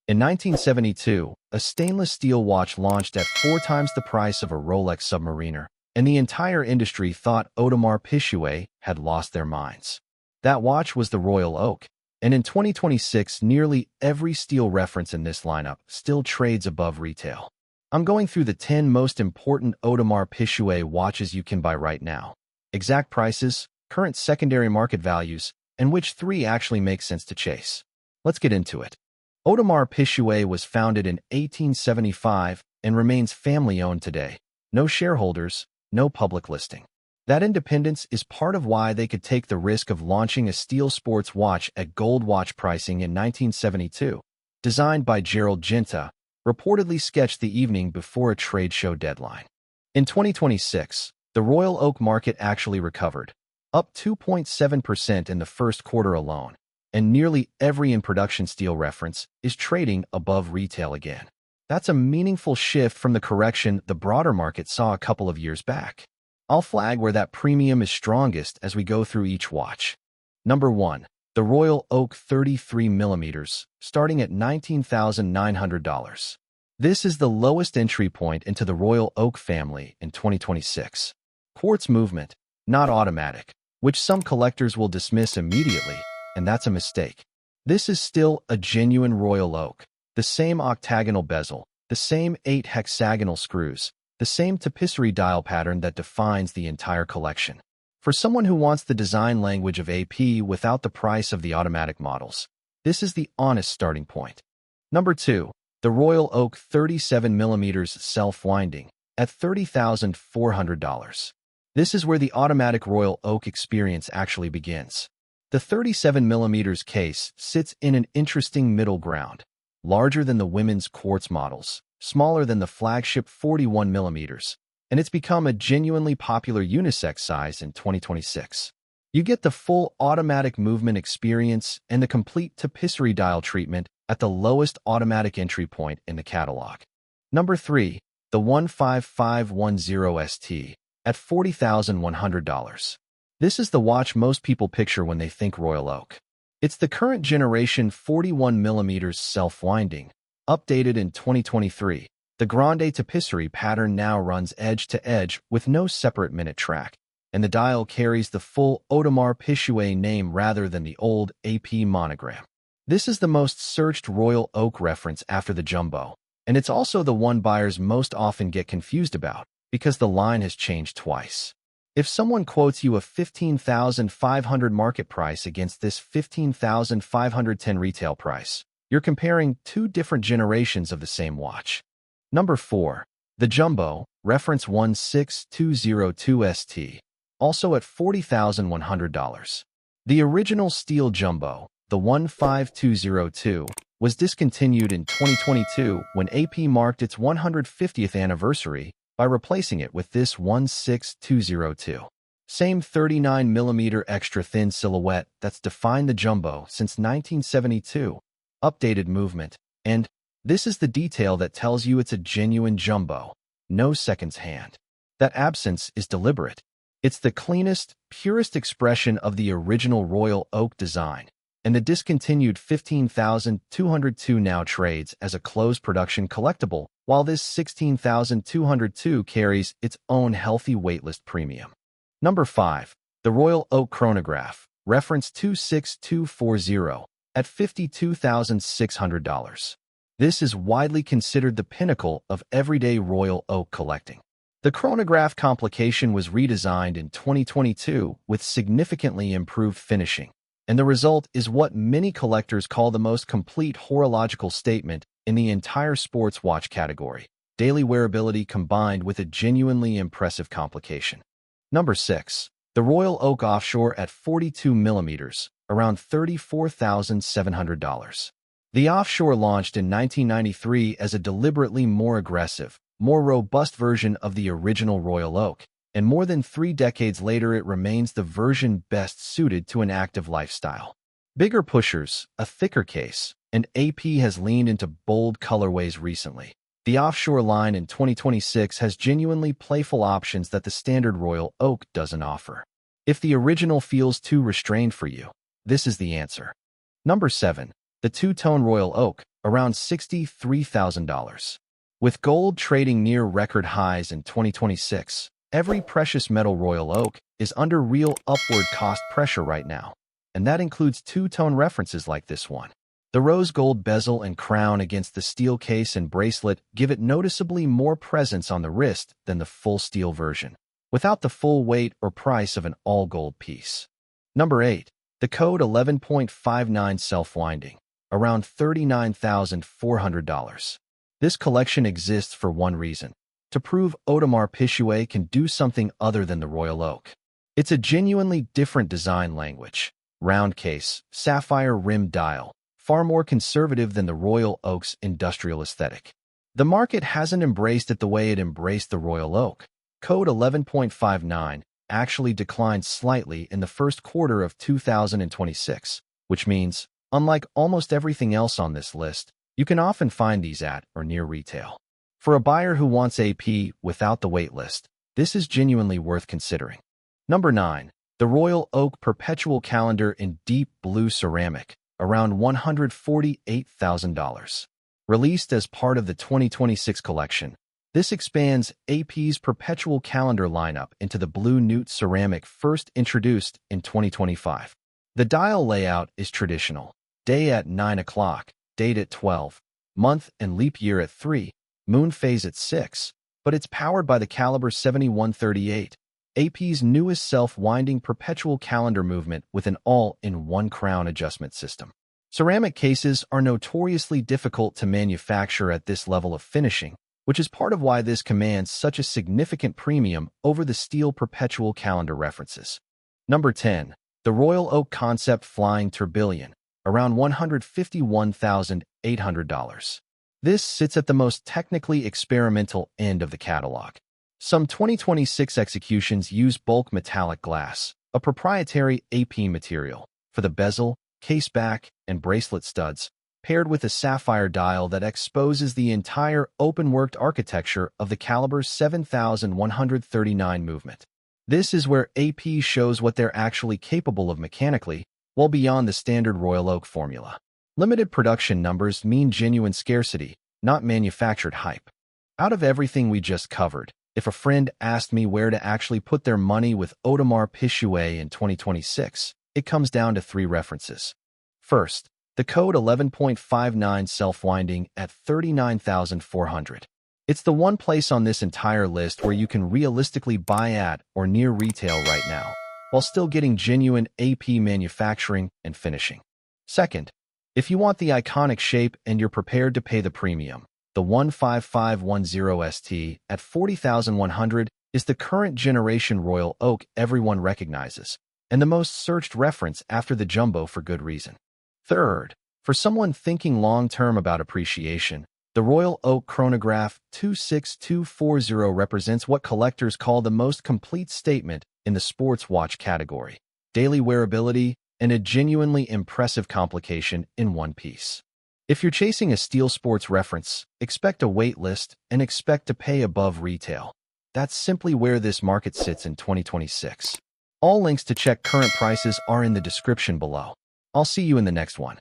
In 1972, a stainless steel watch launched at 4 times the price of a Rolex Submariner, and the entire industry thought Audemars Piguet had lost their minds. That watch was the Royal Oak, and in 2026, nearly every steel reference in this lineup still trades above retail. I'm going through the 10 most important Audemars Piguet watches you can buy right now. Exact prices, current secondary market values, and which 3 actually make sense to chase. Let's get into it. Audemars Piguet was founded in 1875 and remains family-owned today. No shareholders, no public listing. That independence is part of why they could take the risk of launching a steel sports watch at gold watch pricing in 1972. Designed by Gerald Ginta, reportedly sketched the evening before a trade show deadline. In 2026, the Royal Oak market actually recovered, up 2.7% in the first quarter alone, and nearly every in-production steel reference is trading above retail again. That's a meaningful shift from the correction the broader market saw a couple of years back. I'll flag where that premium is strongest as we go through each watch. Number 1. The Royal Oak 33mm, starting at $19,900. This is the lowest entry point into the Royal Oak family in 2026. Quartz movement, not automatic, which some collectors will dismiss immediately, and that's a mistake. This is still a genuine Royal Oak. The same octagonal bezel, the same 8 hexagonal screws, the same tapisserie dial pattern that defines the entire collection. For someone who wants the design language of AP without the price of the automatic models, this is the honest starting point. Number 2. The Royal Oak 37mm Selfwinding at $30,400. This is where the automatic Royal Oak experience actually begins. The 37mm case sits in an interesting middle ground, larger than the women's quartz models, smaller than the flagship 41mm, and it's become a genuinely popular unisex size in 2026. You get the full automatic movement experience and the complete tapisserie dial treatment at the lowest automatic entry point in the catalog. Number 3. The 15510 ST at $40,100. This is the watch most people picture when they think Royal Oak. It's the current generation 41mm self-winding, updated in 2023. The grande tapisserie pattern now runs edge to edge with no separate minute track, and the dial carries the full Audemars Piguet name rather than the old AP monogram. This is the most searched Royal Oak reference after the Jumbo, and it's also the one buyers most often get confused about because the line has changed twice. If someone quotes you a $15,500 market price against this $15,510 retail price, you're comparing 2 different generations of the same watch. Number 4. The Jumbo, reference 16202 ST, also at $40,100. The original steel Jumbo, the 15202, was discontinued in 2022 when AP marked its 150th anniversary by replacing it with this 16202. Same 39mm extra thin silhouette that's defined the Jumbo since 1972. Updated movement, and this is the detail that tells you it's a genuine Jumbo, no seconds hand. That absence is deliberate. It's the cleanest, purest expression of the original Royal Oak design, and the discontinued 15,202 now trades as a closed production collectible, while this 16,202 carries its own healthy waitlist premium. Number 5. The Royal Oak Chronograph, reference 26240, at $52,600. This is widely considered the pinnacle of everyday Royal Oak collecting. The chronograph complication was redesigned in 2022 with significantly improved finishing, and the result is what many collectors call the most complete horological statement in the entire sports watch category, daily wearability combined with a genuinely impressive complication. Number 6. The Royal Oak Offshore at 42mm, around $34,700. The Offshore launched in 1993 as a deliberately more aggressive, more robust version of the original Royal Oak, and more than 3 decades later it remains the version best suited to an active lifestyle. Bigger pushers, a thicker case, and AP has leaned into bold colorways recently. The Offshore line in 2026 has genuinely playful options that the standard Royal Oak doesn't offer. If the original feels too restrained for you, this is the answer. Number 7. The two-tone Royal Oak, around $63,000. With gold trading near record highs in 2026, every precious metal Royal Oak is under real upward cost pressure right now, and that includes two-tone references like this one. The rose gold bezel and crown against the steel case and bracelet give it noticeably more presence on the wrist than the full steel version, without the full weight or price of an all-gold piece. Number 8. The Code 11.59 Selfwinding, around $39,400. This collection exists for one reason: to prove Audemars Piguet can do something other than the Royal Oak. It's a genuinely different design language. Round case, sapphire rim dial, far more conservative than the Royal Oak's industrial aesthetic. The market hasn't embraced it the way it embraced the Royal Oak. Code 11.59 actually declined slightly in the first quarter of 2026, which means, unlike almost everything else on this list, you can often find these at or near retail. For a buyer who wants AP without the wait list, this is genuinely worth considering. Number 9. The Royal Oak Perpetual Calendar in deep blue ceramic, around $148,000. Released as part of the 2026 collection, this expands AP's Perpetual Calendar lineup into the blue newt ceramic first introduced in 2025. The dial layout is traditional: day at 9 o'clock, date at 12, month and leap year at 3, moon phase at 6, but it's powered by the caliber 7138, AP's newest self-winding perpetual calendar movement with an all-in-one crown adjustment system. Ceramic cases are notoriously difficult to manufacture at this level of finishing, which is part of why this commands such a significant premium over the steel perpetual calendar references. Number 10. The Royal Oak Concept Flying Tourbillon, around $151,800. This sits at the most technically experimental end of the catalog. Some 2026 executions use bulk metallic glass, a proprietary AP material, for the bezel, case back, and bracelet studs, paired with a sapphire dial that exposes the entire open-worked architecture of the caliber 7139 movement. This is where AP shows what they're actually capable of mechanically, well beyond the standard Royal Oak formula. Limited production numbers mean genuine scarcity, not manufactured hype. Out of everything we just covered, if a friend asked me where to actually put their money with Audemars Piguet in 2026, it comes down to 3 references. First, the Code 11.59 Self-Winding at $39,400. It's the one place on this entire list where you can realistically buy at or near retail right now, while still getting genuine AP manufacturing and finishing. Second, if you want the iconic shape and you're prepared to pay the premium, the 15510 ST at $40,100 is the current generation Royal Oak everyone recognizes, and the most searched reference after the Jumbo for good reason. Third, for someone thinking long-term about appreciation, the Royal Oak Chronograph 26240 represents what collectors call the most complete statement in the sports watch category: daily wearability and a genuinely impressive complication in one piece. If you're chasing a steel sports reference, expect a wait list and expect to pay above retail. That's simply where this market sits in 2026. All links to check current prices are in the description below. I'll see you in the next one.